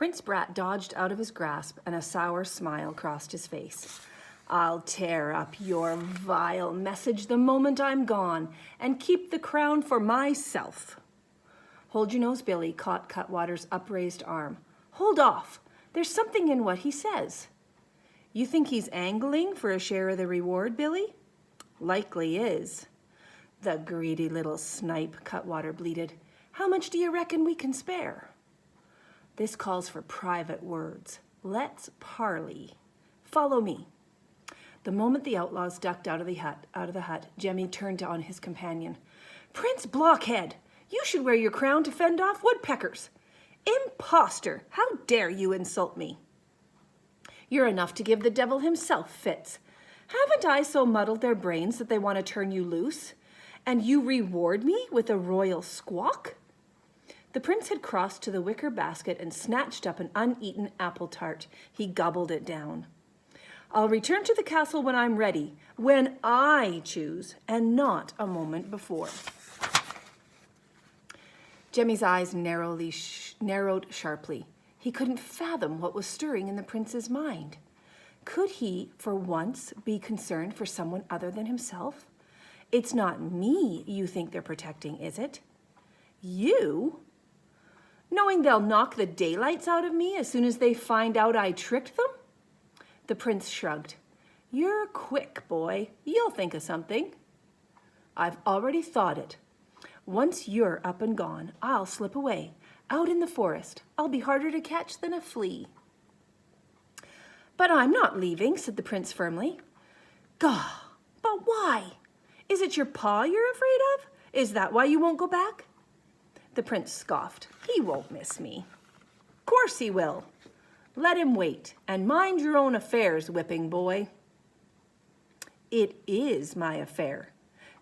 Prince Brat dodged out of his grasp and a sour smile crossed his face. I'll tear up your vile message the moment I'm gone and keep the crown for myself. Hold Your Nose Billy caught Cutwater's upraised arm. Hold off. There's something in what he says. You think he's angling for a share of the reward, Billy? Likely is. The greedy little snipe, Cutwater bleated. How much do you reckon we can spare? This calls for private words. Let's parley. Follow me. The moment the outlaws ducked out of the hut, Jemmy turned on his companion. Prince Blockhead, you should wear your crown to fend off woodpeckers. Imposter, how dare you insult me? You're enough to give the devil himself fits. Haven't I so muddled their brains that they want to turn you loose? And you reward me with a royal squawk? The prince had crossed to the wicker basket and snatched up an uneaten apple tart. He gobbled it down. I'll return to the castle when I'm ready, when I choose, and not a moment before. Jemmy's eyes narrowed sharply. He couldn't fathom what was stirring in the prince's mind. Could he, for once, be concerned for someone other than himself? It's not me you think they're protecting, is it? You? Knowing they'll knock the daylights out of me as soon as they find out I tricked them? The prince shrugged. You're quick, boy. You'll think of something. I've already thought it. Once you're up and gone, I'll slip away. Out in the forest. I'll be harder to catch than a flea. But I'm not leaving, said the prince firmly. Gah, but why? Is it your paw you're afraid of? Is that why you won't go back? The prince scoffed. He won't miss me. Course he will. Let him wait, and mind your own affairs, whipping boy. It is my affair.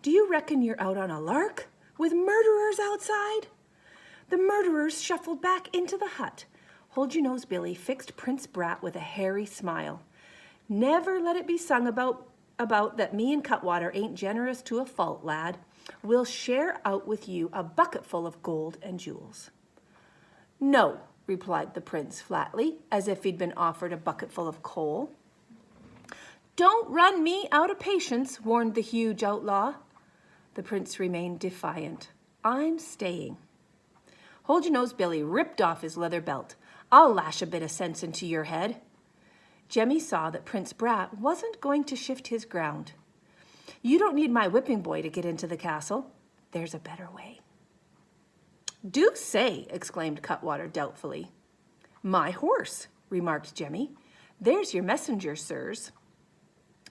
Do you reckon you're out on a lark, with murderers outside? The murderers shuffled back into the hut. Hold Your Nose Billy fixed Prince Brat with a hairy smile. Never let it be sung about that me and Cutwater ain't generous to a fault, lad. We'll share out with you a bucketful of gold and jewels. No, replied the prince flatly, as if he'd been offered a bucketful of coal. Don't run me out of patience, warned the huge outlaw. The prince remained defiant. I'm staying. Hold Your Nose Billy ripped off his leather belt. I'll lash a bit of sense into your head. Jemmy saw that Prince Brat wasn't going to shift his ground. You don't need my whipping boy to get into the castle. There's a better way. Do say, exclaimed Cutwater doubtfully. My horse, remarked Jemmy. There's your messenger, sirs.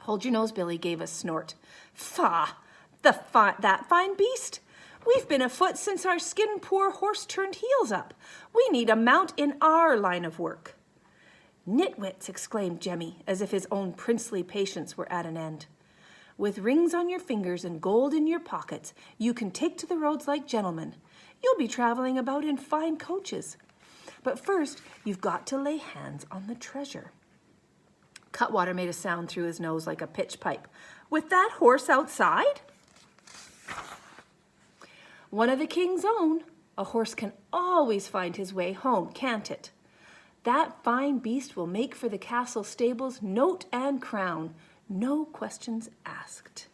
Hold Your Nose Billy gave a snort. Faugh! That fine beast? We've been afoot since our skin-poor horse turned heels up. We need a mount in our line of work. Nitwits, exclaimed Jemmy, as if his own princely patience were at an end. With rings on your fingers and gold in your pockets, you can take to the roads like gentlemen. You'll be traveling about in fine coaches. But first, you've got to lay hands on the treasure. Cutwater made a sound through his nose like a pitch pipe. With that horse outside? One of the king's own. A horse can always find his way home, can't it? That fine beast will make for the castle stables, note and crown. No questions asked.